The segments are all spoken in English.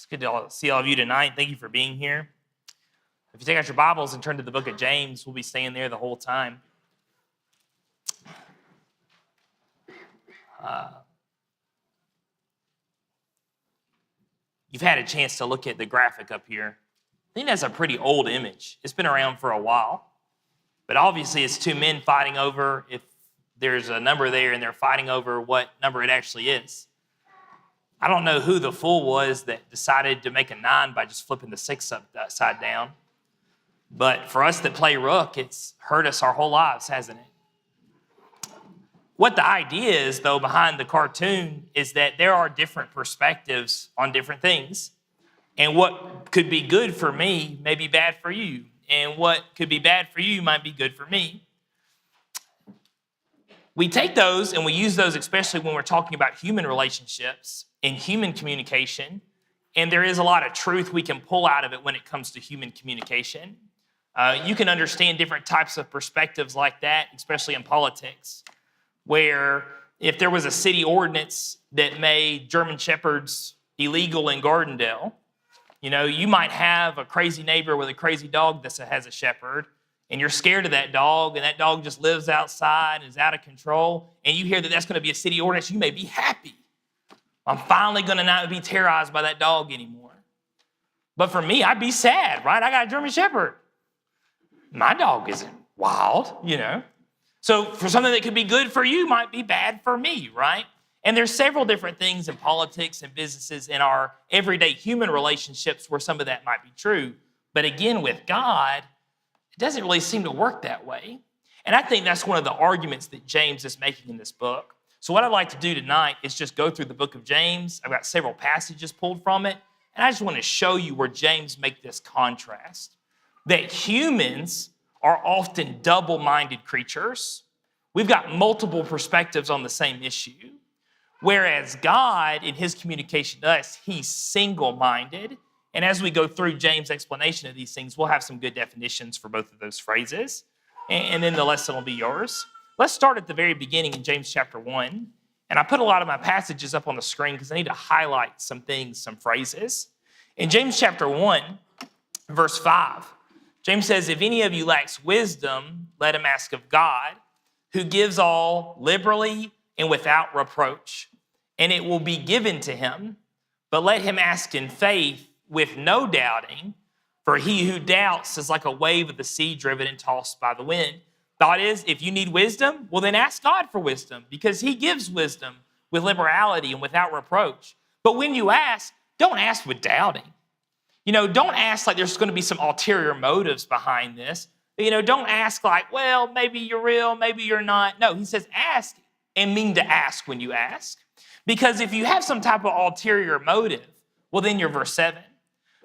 It's good to see all of you tonight. Thank you for being here. If you take out your Bibles and turn to the book of James, we'll be staying there the whole time. You've had a chance to look at the graphic up here. I think that's a pretty old image. It's been around for a while. But obviously it's two men fighting over, if there's a number there and they're fighting over what number it actually is. I don't know who the fool was that decided to make a 9 by just flipping the 6 upside down. But for us that play Rook, it's hurt us our whole lives, hasn't it? What the idea is, though, behind the cartoon is that there are different perspectives on different things. And what could be good for me may be bad for you. And what could be bad for you might be good for me. We take those and we use those, especially when we're talking about human relationships and human communication. And there is a lot of truth we can pull out of it when it comes to human communication. You can understand different types of perspectives like that, especially in politics, where if there was a city ordinance that made German Shepherds illegal in Gardendale, you might have a crazy neighbor with a crazy dog that has a shepherd, and you're scared of that dog, and that dog just lives outside and is out of control, and you hear that that's going to be a city ordinance, you may be happy. I'm finally going to not be terrorized by that dog anymore. But for me, I'd be sad, right? I got a German Shepherd. My dog isn't wild, So for something that could be good for you might be bad for me, right? And there's several different things in politics and businesses in our everyday human relationships where some of that might be true. But again, with God, it doesn't really seem to work that way. And I think that's one of the arguments that James is making in this book. So what I'd like to do tonight is just go through the book of James. I've got several passages pulled from it. And I just want to show you where James makes this contrast. That humans are often double-minded creatures. We've got multiple perspectives on the same issue. Whereas God, in his communication to us, he's single-minded. And as we go through James' explanation of these things, we'll have some good definitions for both of those phrases. And then the lesson will be yours. Let's start at the very beginning in James chapter 1. And I put a lot of my passages up on the screen because I need to highlight some things, some phrases. In James chapter 1, verse 5, James says, if any of you lacks wisdom, let him ask of God, who gives all liberally and without reproach, and it will be given to him. But let him ask in faith with no doubting, for he who doubts is like a wave of the sea driven and tossed by the wind. Thought is, if you need wisdom, well then ask God for wisdom, because he gives wisdom with liberality and without reproach. But when you ask, don't ask with doubting. Don't ask like there's going to be some ulterior motives behind this. Don't ask like, well, maybe you're real, maybe you're not. No, he says ask and mean to ask when you ask. Because if you have some type of ulterior motive, well, then you're verse 7.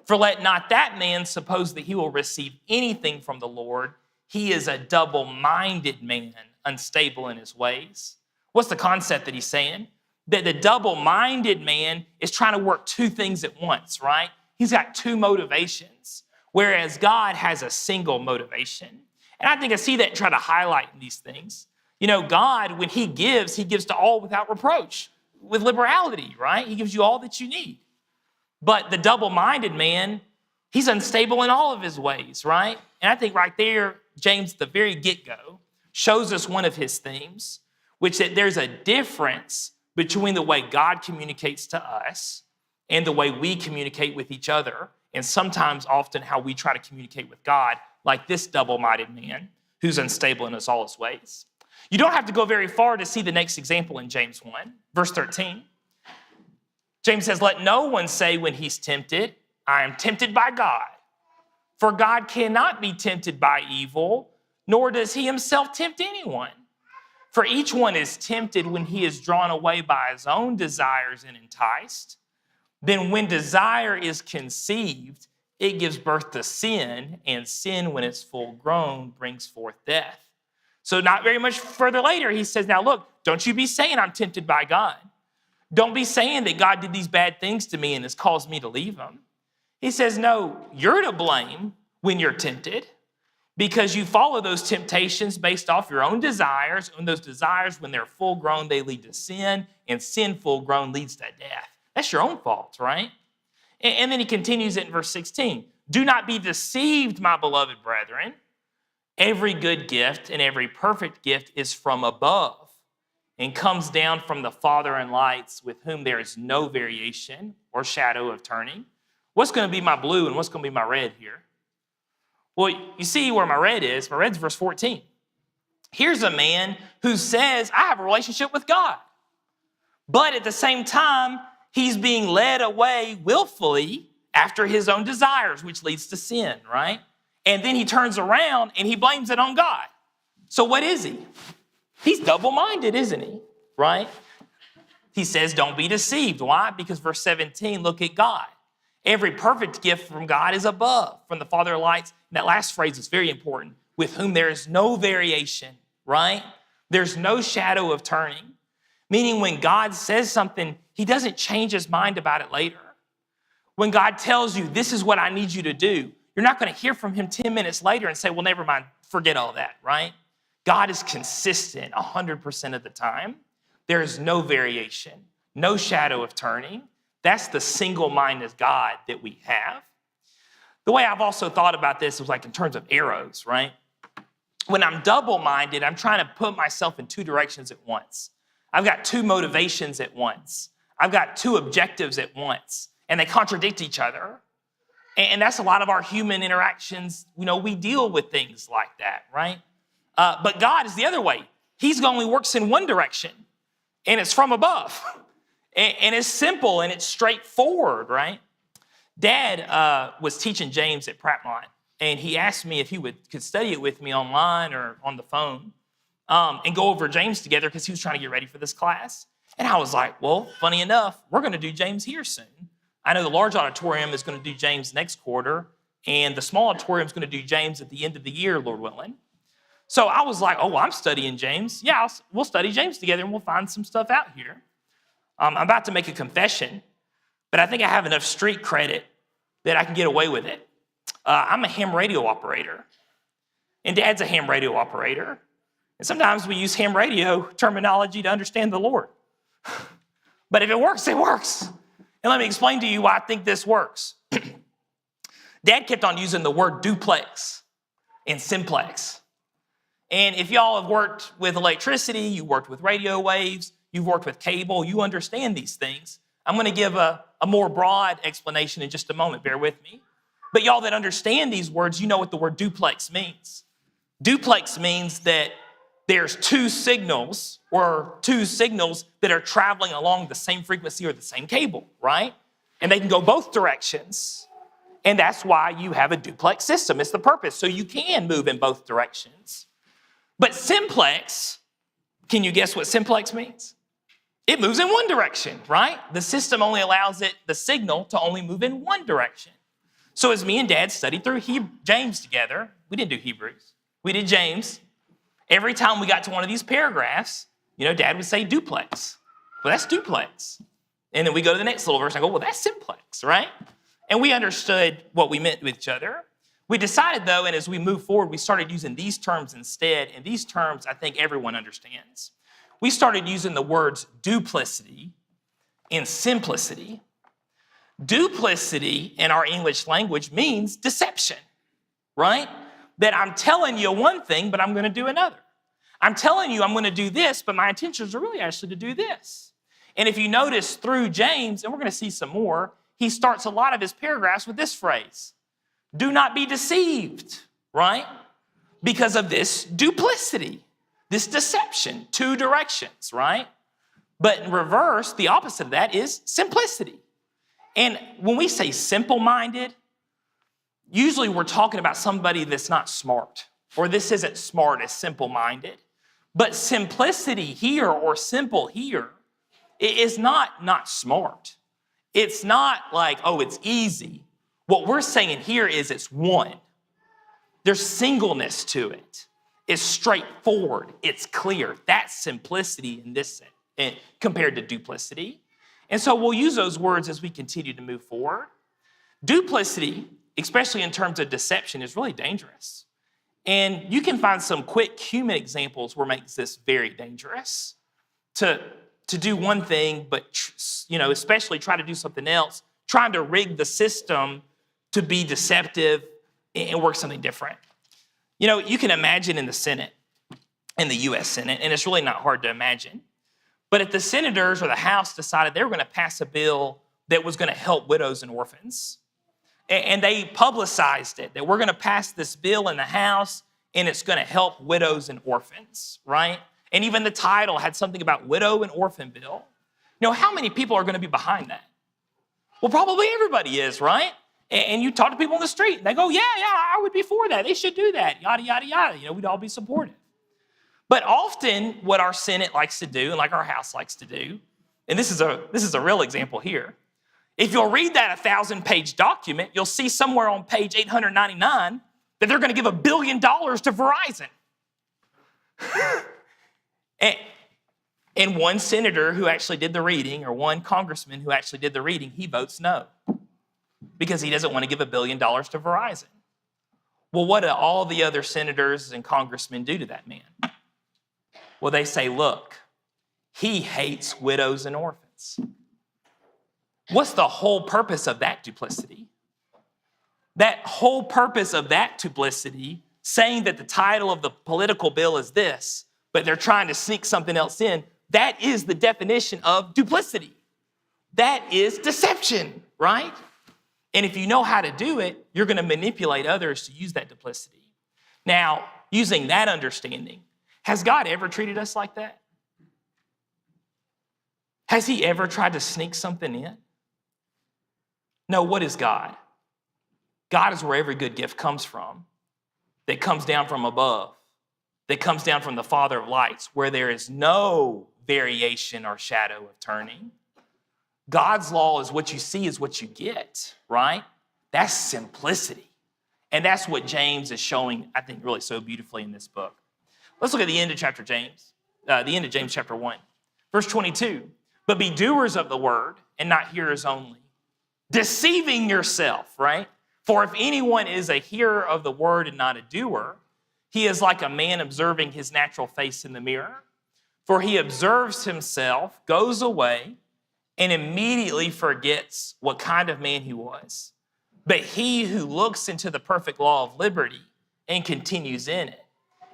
For let not that man suppose that he will receive anything from the Lord. He is a double-minded man, unstable in his ways. What's the concept that he's saying? That the double-minded man is trying to work two things at once, right? He's got two motivations, whereas God has a single motivation. And I think I see that and try to highlight in these things. God, when he gives to all without reproach, with liberality, right? He gives you all that you need. But the double-minded man, he's unstable in all of his ways, right? And I think right there, James, at the very get-go, shows us one of his themes, which that there's a difference between the way God communicates to us and the way we communicate with each other, and sometimes often how we try to communicate with God, like this double-minded man who's unstable in all his ways. You don't have to go very far to see the next example in James 1, verse 13. James says, let no one say when he's tempted, I am tempted by God. For God cannot be tempted by evil, nor does he himself tempt anyone. For each one is tempted when he is drawn away by his own desires and enticed. Then when desire is conceived, it gives birth to sin, and sin, when it's full grown, brings forth death. So not very much further later, he says, now look, don't you be saying I'm tempted by God. Don't be saying that God did these bad things to me and has caused me to leave him. He says, no, you're to blame when you're tempted, because you follow those temptations based off your own desires, and those desires, when they're full grown, they lead to sin, and sin full grown leads to death. That's your own fault, right? And then he continues it in verse 16. Do not be deceived, my beloved brethren. Every good gift and every perfect gift is from above and comes down from the Father in lights, with whom there is no variation or shadow of turning. What's going to be my blue and what's going to be my red here? Well, you see where my red is. My red's verse 14. Here's a man who says, I have a relationship with God. But at the same time, he's being led away willfully after his own desires, which leads to sin, right? And then he turns around and he blames it on God. So what is he? He's double-minded, isn't he? Right? He says, don't be deceived. Why? Because verse 17, look at God. Every perfect gift from God is above, from the Father of lights. And that last phrase is very important. With whom there is no variation, right? There's no shadow of turning. Meaning when God says something, he doesn't change his mind about it later. When God tells you, this is what I need you to do, you're not going to hear from him 10 minutes later and say, well, never mind, forget all that, right? God is consistent 100% of the time. There is no variation, no shadow of turning. That's the single-minded God that we have. The way I've also thought about this was like in terms of arrows, right? When I'm double-minded, I'm trying to put myself in two directions at once. I've got two motivations at once. I've got two objectives at once, and they contradict each other. And that's a lot of our human interactions. You know, we deal with things like that, right? But God is the other way. He's only works in one direction, and it's from above. And it's simple and it's straightforward, right? Dad was teaching James at Prattmont, and he asked me if he could study it with me online or on the phone and go over James together because he was trying to get ready for this class. And I was like, well, funny enough, we're going to do James here soon. I know the large auditorium is going to do James next quarter, and the small auditorium is going to do James at the end of the year, Lord willing. So I was like, oh, well, I'm studying James. Yeah, we'll study James together, and we'll find some stuff out here. I'm about to make a confession, but I think I have enough street credit that I can get away with it. I'm a ham radio operator, and Dad's a ham radio operator. And sometimes we use ham radio terminology to understand the Lord. But if it works, it works. And let me explain to you why I think this works. Dad kept on using the word duplex and simplex. And if y'all have worked with electricity, you worked with radio waves, you've worked with cable, you understand these things. I'm going to give a more broad explanation in just a moment. Bear with me. But y'all that understand these words, you know what the word duplex means. Duplex means that there's two signals that are traveling along the same frequency or the same cable, right? And they can go both directions. And that's why you have a duplex system. It's the purpose. So you can move in both directions. But simplex, can you guess what simplex means? It moves in one direction, right? The system only allows the signal to only move in one direction. So as me and Dad studied through James together, we didn't do Hebrews, we did James. Every time we got to one of these paragraphs, Dad would say duplex. Well, that's duplex. And then we go to the next little verse and I go, well, that's simplex, right? And we understood what we meant with each other. We decided, though, and as we move forward, we started using these terms instead. And these terms, I think everyone understands. We started using the words duplicity and simplicity. Duplicity in our English language means deception, right? That I'm telling you one thing, but I'm going to do another. I'm telling you I'm going to do this, but my intentions are really actually to do this. And if you notice through James, and we're going to see some more, he starts a lot of his paragraphs with this phrase. Do not be deceived, right? Because of this duplicity, this deception, two directions, right? But in reverse, the opposite of that is simplicity. And when we say simple-minded, usually we're talking about somebody that's not smart, or this isn't smart as simple-minded. But simplicity here, or simple here, is not smart. It's not like, oh, it's easy. What we're saying here is it's one. There's singleness to it. It's straightforward. It's clear. That's simplicity in this sense, compared to duplicity. And so we'll use those words as we continue to move forward. Duplicity, especially in terms of deception, is really dangerous. And you can find some quick human examples where it makes this very dangerous to do one thing, but especially try to do something else, trying to rig the system to be deceptive and work something different. You know, you can imagine in the Senate, in the U.S. Senate, and it's really not hard to imagine, but if the senators or the House decided they were going to pass a bill that was going to help widows and orphans, and they publicized it, that we're going to pass this bill in the House and it's going to help widows and orphans, right? And even the title had something about widow and orphan bill. You know, how many people are going to be behind that? Well, probably everybody is, right? And you talk to people on the street, and they go, yeah, I would be for that. They should do that, yada, yada, yada. You know, we'd all be supportive. But often what our Senate likes to do, and like our House likes to do, and this is a real example here, if you'll read that 1,000-page document, you'll see somewhere on page 899 that they're going to give $1 billion to Verizon. And one senator who actually did the reading, or one congressman who actually did the reading, he votes no because he doesn't want to give $1 billion to Verizon. Well, what do all the other senators and congressmen do to that man? Well, they say, look, he hates widows and orphans. What's the whole purpose of that duplicity? That whole purpose of that duplicity, saying that the title of the political bill is this, but they're trying to sneak something else in, that is the definition of duplicity. That is deception, right? And if you know how to do it, you're going to manipulate others to use that duplicity. Now, using that understanding, has God ever treated us like that? Has he ever tried to sneak something in? No, what is God? God is where every good gift comes from, that comes down from above, that comes down from the Father of lights, where there is no variation or shadow of turning. God's law is what you see is what you get, right? That's simplicity. And that's what James is showing, I think, really so beautifully in this book. Let's look at the end of James chapter 1. Verse 22, but be doers of the word and not hearers only, deceiving yourself, right? For if anyone is a hearer of the word and not a doer, he is like a man observing his natural face in the mirror. For he observes himself, goes away, and immediately forgets what kind of man he was. But he who looks into the perfect law of liberty and continues in it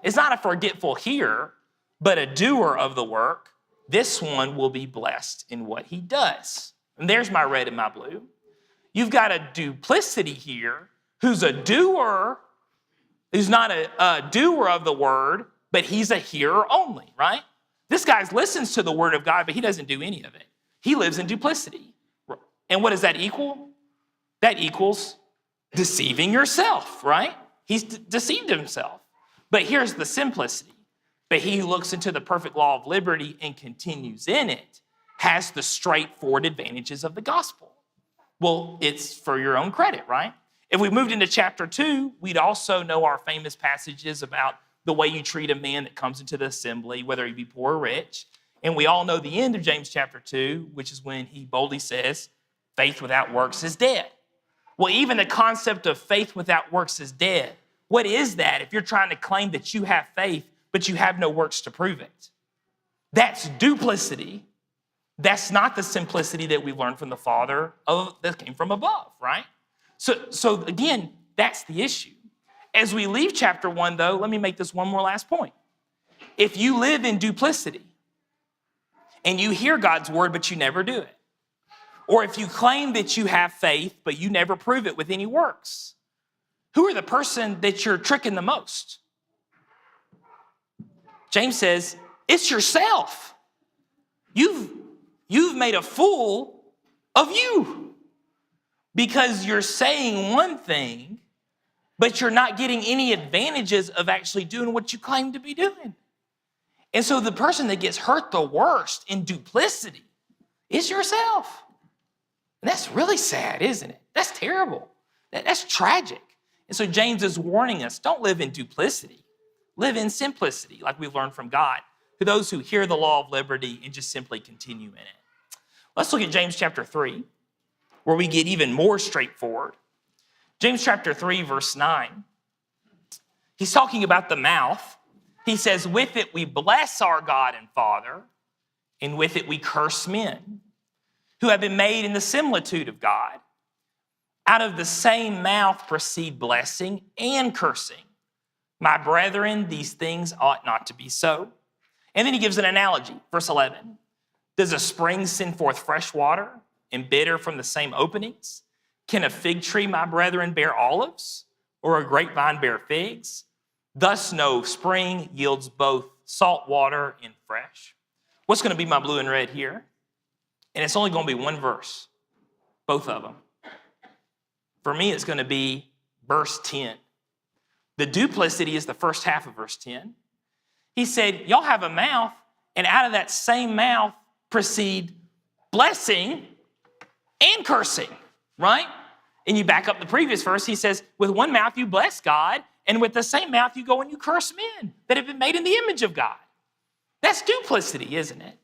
is not a forgetful hearer, but a doer of the work. This one will be blessed in what he does. And there's my red and my blue. You've got a duplicity here who's a doer, who's not a doer of the word, but he's a hearer only, right? This guy listens to the word of God, but he doesn't do any of it. He lives in duplicity. And what does that equal? That equals deceiving yourself, right? He's deceived himself. But here's the simplicity. But he who looks into the perfect law of liberty and continues in it has the straightforward advantages of the gospel. Well, it's for your own credit, right? If we moved into chapter 2, we'd also know our famous passages about the way you treat a man that comes into the assembly, whether he be poor or rich. And we all know the end of James chapter 2, which is when he boldly says, faith without works is dead. Well, even the concept of faith without works is dead. What is that if you're trying to claim that you have faith, but you have no works to prove it? That's duplicity. That's not the simplicity that we learned from the Father that came from above, right? So again, that's the issue. As we leave chapter 1, though, let me make this one more last point. If you live in duplicity and you hear God's word, but you never do it, or if you claim that you have faith, but you never prove it with any works, who are the person that you're tricking the most? James says, it's yourself. You've made a fool of you because you're saying one thing, but you're not getting any advantages of actually doing what you claim to be doing. And so the person that gets hurt the worst in duplicity is yourself. And that's really sad, isn't it? That's terrible. That's tragic. And so James is warning us, don't live in duplicity. Live in simplicity, like we've learned from God, to those who hear the law of liberty and just simply continue in it. Let's look at James chapter 3, where we get even more straightforward. James chapter 3, verse 9. He's talking about the mouth. He says, with it we bless our God and Father, and with it we curse men who have been made in the similitude of God. Out of the same mouth proceed blessing and cursing. My brethren, these things ought not to be so. And then he gives an analogy, verse 11. Does a spring send forth fresh water and bitter from the same openings? Can a fig tree, my brethren, bear olives, or a grapevine bear figs? Thus no spring yields both salt water and fresh. What's going to be my blue and red here? And it's only going to be one verse, both of them. For me, it's going to be verse 10. The duplicity is the first half of verse 10. He said, y'all have a mouth, and out of that same mouth proceed blessing and cursing, right? And you back up the previous verse, he says, with one mouth you bless God, and with the same mouth you go and you curse men that have been made in the image of God. That's duplicity, isn't it?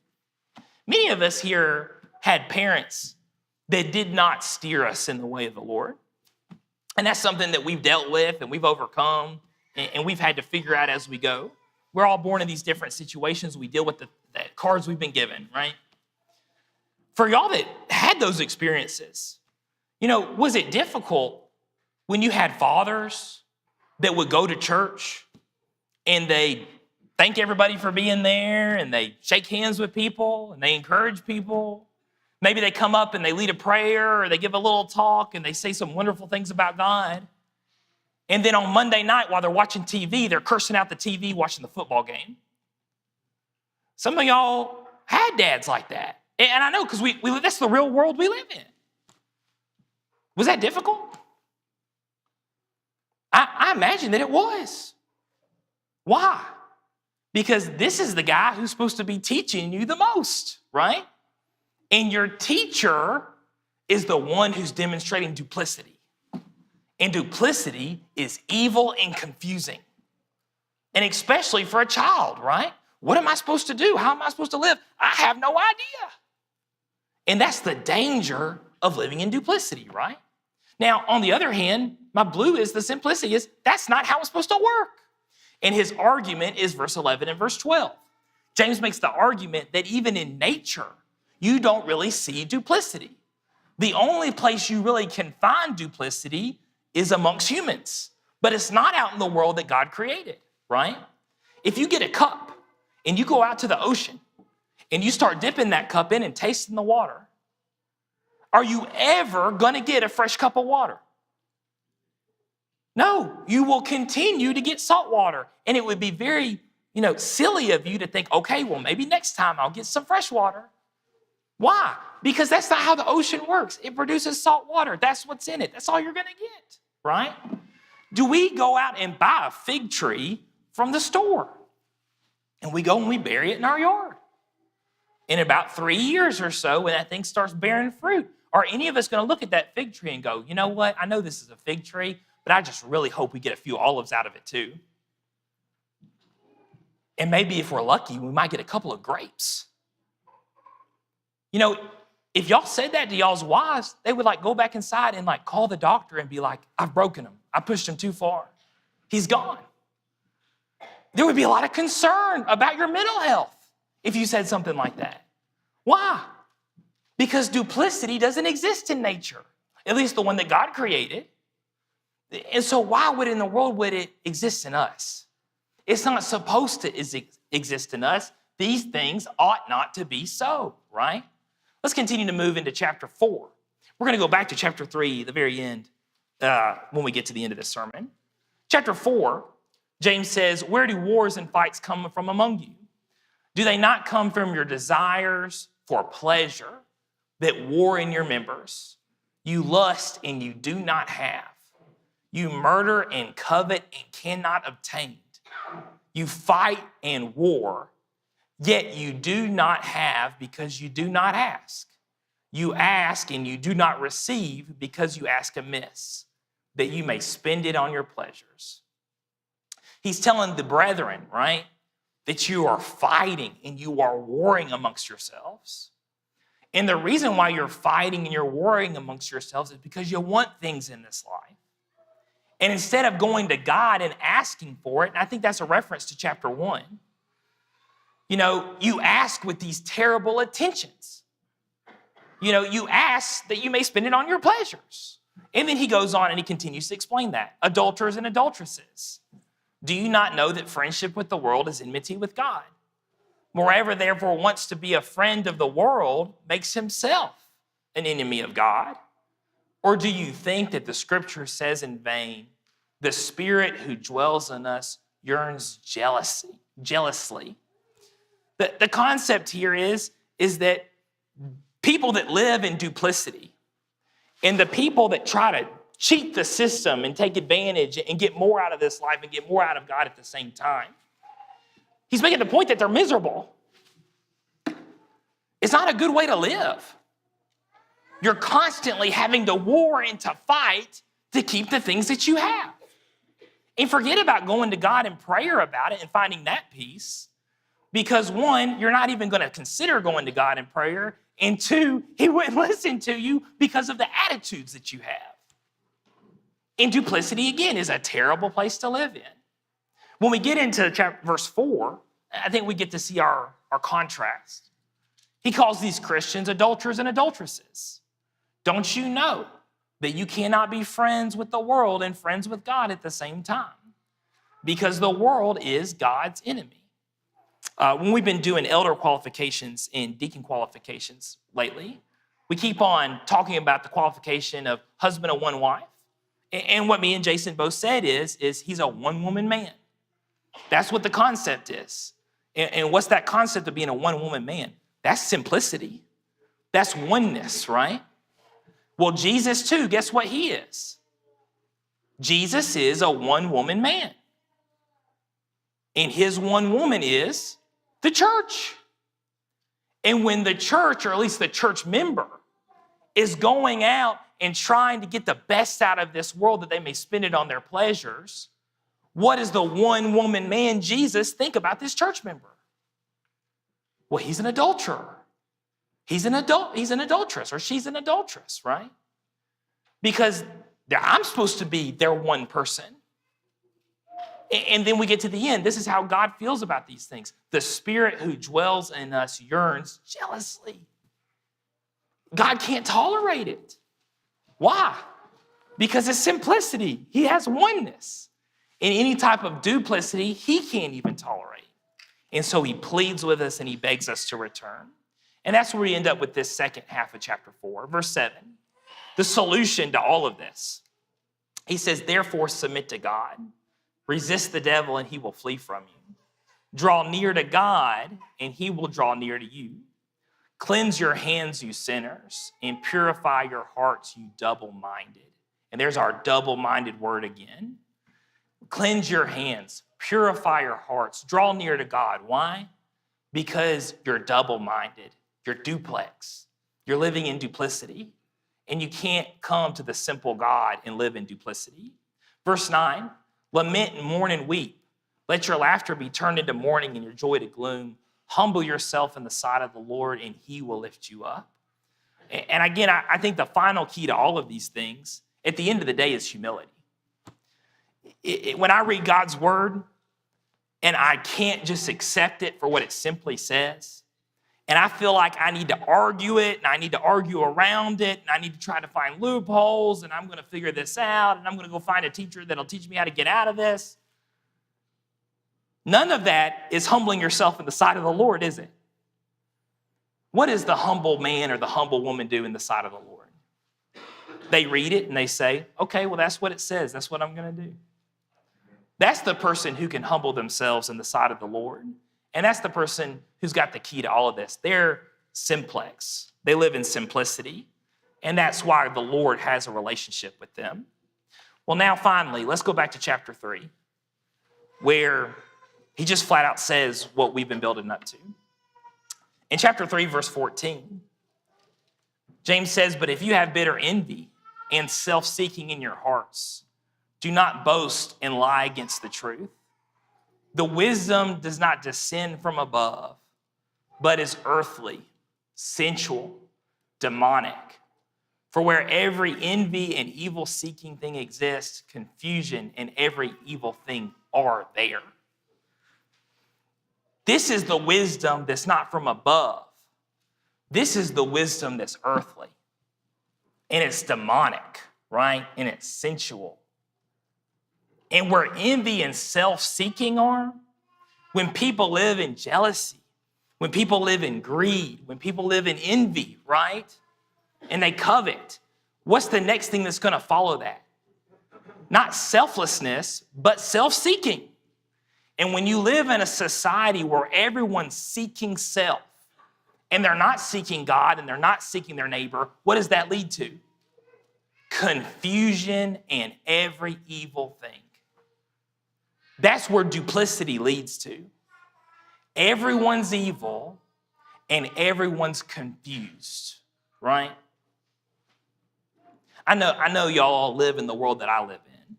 Many of us here had parents that did not steer us in the way of the Lord. And that's something that we've dealt with and we've overcome and we've had to figure out as we go. We're all born in these different situations. We deal with the cards we've been given, right? For y'all that had those experiences, was it difficult when you had fathers that would go to church and they thank everybody for being there and they shake hands with people and they encourage people? Maybe they come up and they lead a prayer or they give a little talk and they say some wonderful things about God. And then on Monday night while they're watching TV, they're cursing out the TV watching the football game. Some of y'all had dads like that. And I know because we that's the real world we live in. Was that difficult? I imagine that it was. Why? Because this is the guy who's supposed to be teaching you the most, right? And your teacher is the one who's demonstrating duplicity. And duplicity is evil and confusing. And especially for a child, right? What am I supposed to do? How am I supposed to live? I have no idea. And that's the danger of living in duplicity, right? Now, on the other hand, my blue is the simplicity is that's not how it's supposed to work. And his argument is verse 11 and verse 12. James makes the argument that even in nature, you don't really see duplicity. The only place you really can find duplicity is amongst humans, but it's not out in the world that God created, right? If you get a cup and you go out to the ocean and you start dipping that cup in and tasting the water, are you ever going to get a fresh cup of water? No, you will continue to get salt water. And it would be very, silly of you to think, okay, well, maybe next time I'll get some fresh water. Why? Because that's not how the ocean works. It produces salt water. That's what's in it. That's all you're going to get, right? Do we go out and buy a fig tree from the store? And we go and we bury it in our yard. In about 3 years or so, when that thing starts bearing fruit, are any of us going to look at that fig tree and go, you know what? I know this is a fig tree, but I just really hope we get a few olives out of it too. And maybe if we're lucky, we might get a couple of grapes. If y'all said that to y'all's wives, they would go back inside and call the doctor and be like, I've broken him. I pushed him too far. He's gone. There would be a lot of concern about your mental health if you said something like that. Why? Because duplicity doesn't exist in nature, at least the one that God created. And so why in the world would it exist in us? It's not supposed to exist in us. These things ought not to be so, right? Let's continue to move into chapter 4. We're going to go back to chapter 3, the very end, when we get to the end of this sermon. Chapter 4, James says, where do wars and fights come from among you? Do they not come from your desires for pleasure that war in your members? You lust and you do not have. You murder and covet and cannot obtain. You fight and war, yet you do not have because you do not ask. You ask and you do not receive because you ask amiss, that you may spend it on your pleasures. He's telling the brethren, right, that you are fighting and you are warring amongst yourselves. And the reason why you're fighting and you're warring amongst yourselves is because you want things in this life. And instead of going to God and asking for it, and I think that's a reference to chapter 1, you ask with these terrible intentions. You ask that you may spend it on your pleasures. And then he goes on and he continues to explain that. Adulterers and adulteresses. Do you not know that friendship with the world is enmity with God? Moreover, therefore, wants to be a friend of the world makes himself an enemy of God. Or do you think that the scripture says in vain, the spirit who dwells in us yearns jealously? The concept here is that people that live in duplicity and the people that try to cheat the system and take advantage and get more out of this life and get more out of God at the same time, he's making the point that they're miserable. It's not a good way to live. You're constantly having to war and to fight to keep the things that you have. And forget about going to God in prayer about it and finding that peace. Because one, you're not even going to consider going to God in prayer. And two, he wouldn't listen to you because of the attitudes that you have. And duplicity, again, is a terrible place to live in. When we get into verse 4, I think we get to see our contrast. He calls these Christians adulterers and adulteresses. Don't you know that you cannot be friends with the world and friends with God at the same time? Because the world is God's enemy. When we've been doing elder qualifications and deacon qualifications lately, we keep on talking about the qualification of husband of one wife. And what me and Jason both said is he's a one-woman man. That's what the concept is. And what's that concept of being a one-woman man? That's simplicity. That's oneness, right? Well, Jesus too, guess what he is? Jesus is a one-woman man. And his one woman is the church. And when the church, or at least the church member, is going out and trying to get the best out of this world that they may spend it on their pleasures, what does the one-woman man, Jesus, think about this church member? Well, he's an adulterer. He's an adulteress, or she's an adulteress, right? Because I'm supposed to be their one person. And then we get to the end. This is how God feels about these things. The spirit who dwells in us yearns jealously. God can't tolerate it. Why? Because it's simplicity. He has oneness. And any type of duplicity, he can't even tolerate. And so he pleads with us and he begs us to return. And that's where we end up with this second half of chapter 4, verse 7. The solution to all of this. He says, therefore submit to God. Resist the devil and he will flee from you. Draw near to God and he will draw near to you. Cleanse your hands, you sinners, and purify your hearts, you double-minded. And there's our double-minded word again. Cleanse your hands, purify your hearts, draw near to God. Why? Because you're double-minded. You're duplex. You're living in duplicity. And you can't come to the simple God and live in duplicity. Verse 9, lament and mourn and weep. Let your laughter be turned into mourning and your joy to gloom. Humble yourself in the sight of the Lord and he will lift you up. And again, I think the final key to all of these things, at the end of the day, is humility. When I read God's word and I can't just accept it for what it simply says, and I feel like I need to argue it, and I need to argue around it, and I need to try to find loopholes, and I'm going to figure this out, and I'm going to go find a teacher that'll teach me how to get out of this. None of that is humbling yourself in the sight of the Lord, is it? What does the humble man or the humble woman do in the sight of the Lord? They read it and they say, okay, well, that's what it says. That's what I'm going to do. That's the person who can humble themselves in the sight of the Lord. And that's the person who's got the key to all of this. They're simplex. They live in simplicity. And that's why the Lord has a relationship with them. Well, now finally, let's go back to chapter 3, where he just flat out says what we've been building up to. In chapter 3, verse 14, James says, but if you have bitter envy and self-seeking in your hearts, do not boast and lie against the truth. The wisdom does not descend from above, but is earthly, sensual, demonic. For where every envy and evil-seeking thing exists, confusion and every evil thing are there. This is the wisdom that's not from above. This is the wisdom that's earthly. And it's demonic, right? And it's sensual. And where envy and self-seeking are, when people live in jealousy, when people live in greed, when people live in envy, right? And they covet, what's the next thing that's going to follow that? Not selflessness, but self-seeking. And when you live in a society where everyone's seeking self, and they're not seeking God, and they're not seeking their neighbor, what does that lead to? Confusion and every evil thing. That's where duplicity leads to. Everyone's evil and everyone's confused, right? I know y'all all live in the world that I live in.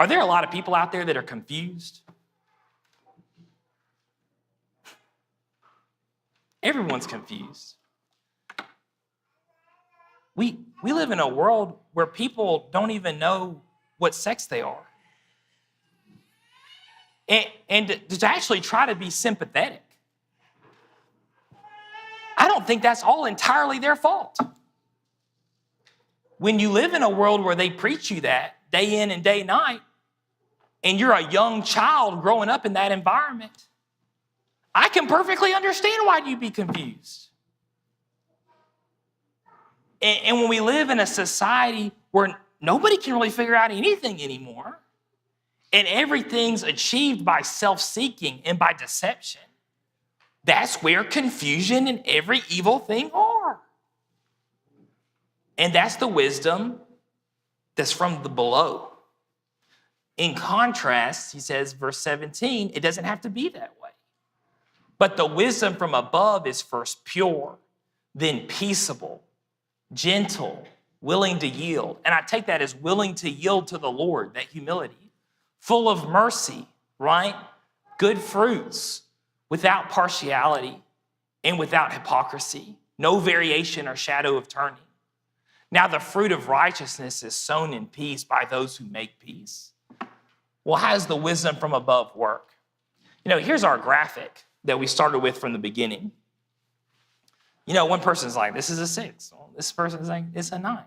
Are there a lot of people out there that are confused? Everyone's confused. We live in a world where people don't even know what sex they are. And to actually try to be sympathetic, I don't think that's all entirely their fault. When you live in a world where they preach you that day in and day night, and you're a young child growing up in that environment, I can perfectly understand why you'd be confused. And when we live in a society where nobody can really figure out anything anymore, and everything's achieved by self-seeking and by deception, that's where confusion and every evil thing are. And that's the wisdom that's from the below. In contrast, he says, verse 17, it doesn't have to be that way. But the wisdom from above is first pure, then peaceable, gentle, willing to yield. And I take that as willing to yield to the Lord, that humility. Full of mercy, right? Good fruits, without partiality and without hypocrisy, no variation or shadow of turning. Now the fruit of righteousness is sown in peace by those who make peace. Well, how does the wisdom from above work? Here's our graphic that we started with from the beginning. One person's like, this is a 6. Well, this person's like, it's a 9.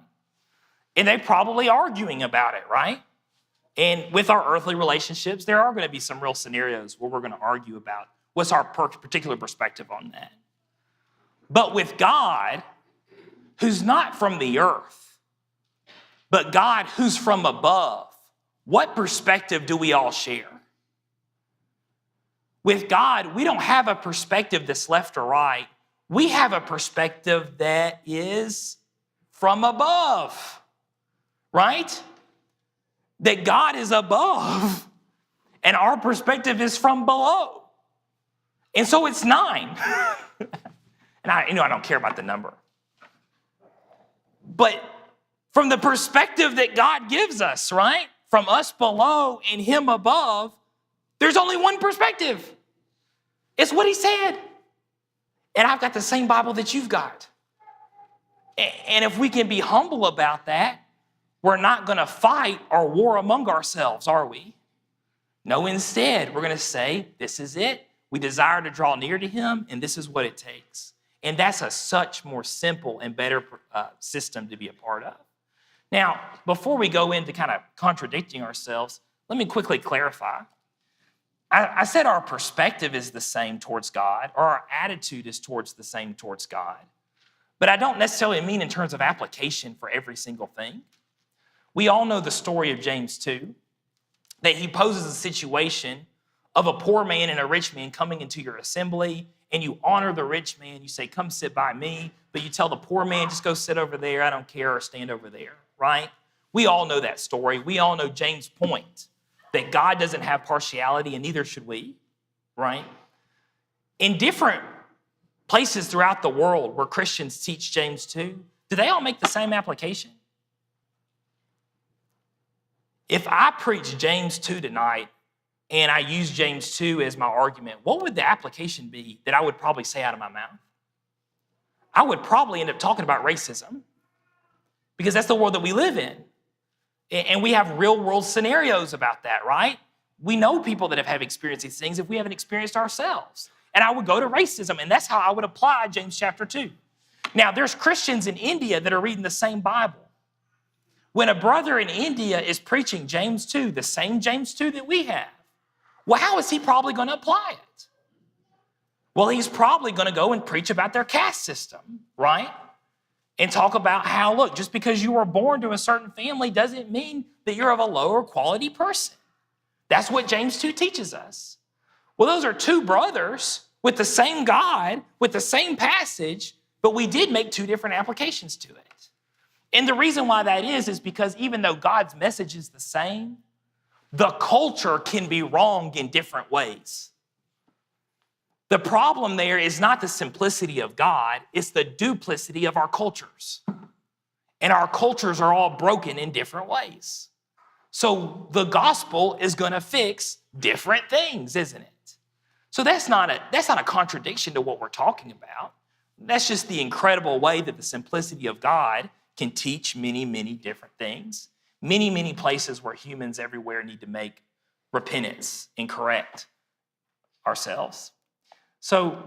And they're probably arguing about it, right? And with our earthly relationships, there are going to be some real scenarios where we're going to argue about what's our particular perspective on that. But with God, who's not from the earth, but God who's from above, what perspective do we all share? With God, we don't have a perspective that's left or right. We have a perspective that is from above, right? That God is above, and our perspective is from below. And so it's 9. And I don't care about the number. But from the perspective that God gives us, right? From us below and him above, there's only one perspective. It's what he said. And I've got the same Bible that you've got. And if we can be humble about that, we're not going to fight or war among ourselves, are we? No, instead, we're going to say, this is it. We desire to draw near to him, and this is what it takes. And that's a such more simple and better system to be a part of. Now, before we go into kind of contradicting ourselves, let me quickly clarify. I said our perspective is the same towards God, or our attitude is the same towards God. But I don't necessarily mean in terms of application for every single thing. We all know the story of James 2, that he poses a situation of a poor man and a rich man coming into your assembly, and you honor the rich man. You say, come sit by me, but you tell the poor man, just go sit over there. I don't care, or stand over there, right? We all know that story. We all know James' point, that God doesn't have partiality, and neither should we, right? In different places throughout the world where Christians teach James 2, do they all make the same application? If I preach James 2 tonight and I use James 2 as my argument, what would the application be that I would probably say out of my mouth? I would probably end up talking about racism, because that's the world that we live in. And we have real world scenarios about that, right? We know people that have experienced these things if we haven't experienced ourselves. And I would go to racism, and that's how I would apply James chapter 2. Now, there's Christians in India that are reading the same Bible. When a brother in India is preaching James 2, the same James 2 that we have, well, how is he probably going to apply it? Well, he's probably going to go and preach about their caste system, right? And talk about how, look, just because you were born to a certain family doesn't mean that you're of a lower quality person. That's what James 2 teaches us. Well, those are two brothers with the same God, with the same passage, but we did make two different applications to it. And the reason why that is because even though God's message is the same, the culture can be wrong in different ways. The problem there is not the simplicity of God, it's the duplicity of our cultures. And our cultures are all broken in different ways. So the gospel is going to fix different things, isn't it? So that's not a contradiction to what we're talking about. That's just the incredible way that the simplicity of God can teach many, many different things. Many, many places where humans everywhere need to make repentance and correct ourselves. So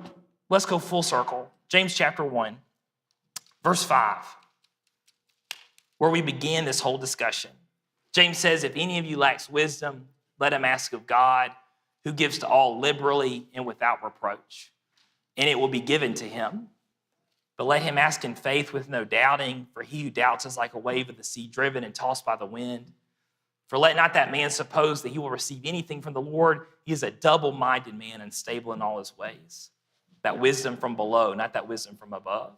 let's go full circle. James chapter 1, verse 5, where we begin this whole discussion. James says, if any of you lacks wisdom, let him ask of God, who gives to all liberally and without reproach, and it will be given to him. But let him ask in faith with no doubting, for he who doubts is like a wave of the sea driven and tossed by the wind. For let not that man suppose that he will receive anything from the Lord. He is a double-minded man, unstable in all his ways. That wisdom from below, not that wisdom from above.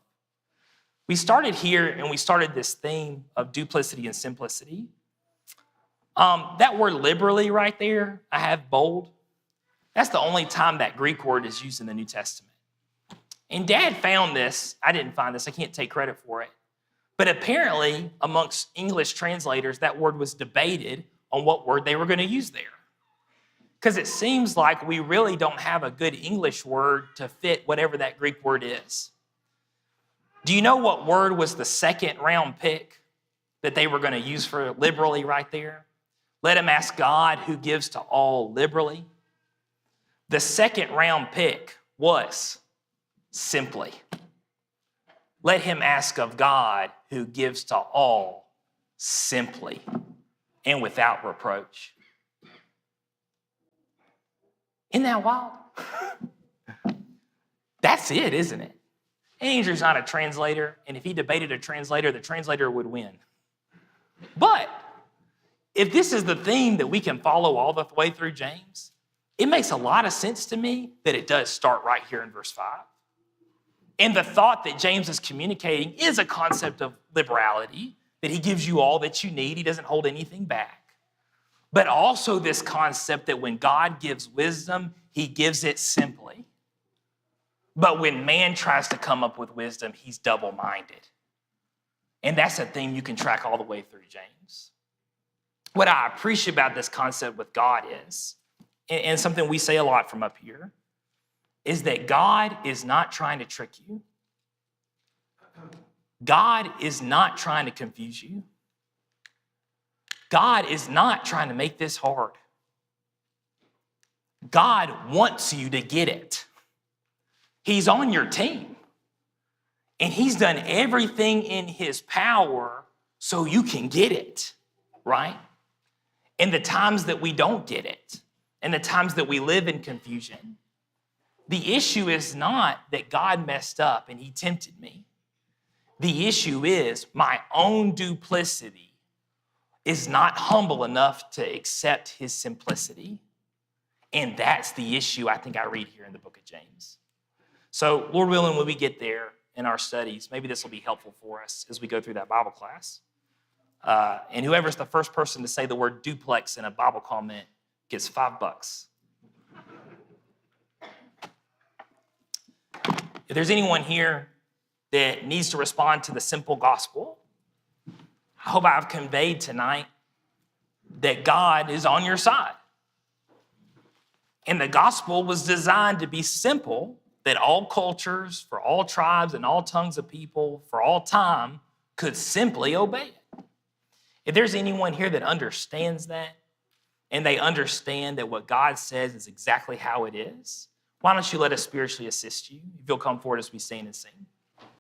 We started here and we started this theme of duplicity and simplicity. That word liberally right there, I have bold. That's the only time that Greek word is used in the New Testament. And Dad found this. I didn't find this. I can't take credit for it. But apparently, amongst English translators, that word was debated on what word they were going to use there. Because it seems like we really don't have a good English word to fit whatever that Greek word is. Do you know what word was the second round pick that they were going to use for liberally right there? Let him ask God who gives to all liberally. The second round pick was simply. Let him ask of God who gives to all simply and without reproach. Isn't that wild? That's it, isn't it? Andrew's not a translator, and if he debated a translator, the translator would win. But if this is the theme that we can follow all the way through James, it makes a lot of sense to me that it does start right here in verse 5. And the thought that James is communicating is a concept of liberality, that he gives you all that you need. He doesn't hold anything back. But also this concept that when God gives wisdom, he gives it simply. But when man tries to come up with wisdom, he's double-minded. And that's a theme you can track all the way through James. What I appreciate about this concept with God is, and something we say a lot from up here, is that God is not trying to trick you. God is not trying to confuse you. God is not trying to make this hard. God wants you to get it. He's on your team. And he's done everything in his power so you can get it, right? And the times that we don't get it, and the times that we live in confusion, the issue is not that God messed up and he tempted me. The issue is my own duplicity is not humble enough to accept his simplicity. And that's the issue I think I read here in the book of James. So Lord willing, when we get there in our studies, maybe this will be helpful for us as we go through that Bible class. And whoever's the first person to say the word duplex in a Bible comment gets $5. If there's anyone here that needs to respond to the simple gospel, I hope I've conveyed tonight that God is on your side. And the gospel was designed to be simple, that all cultures, for all tribes and all tongues of people, for all time, could simply obey it. If there's anyone here that understands that, and they understand that what God says is exactly how it is, why don't you let us spiritually assist you? If you'll come forward as we stand and sing.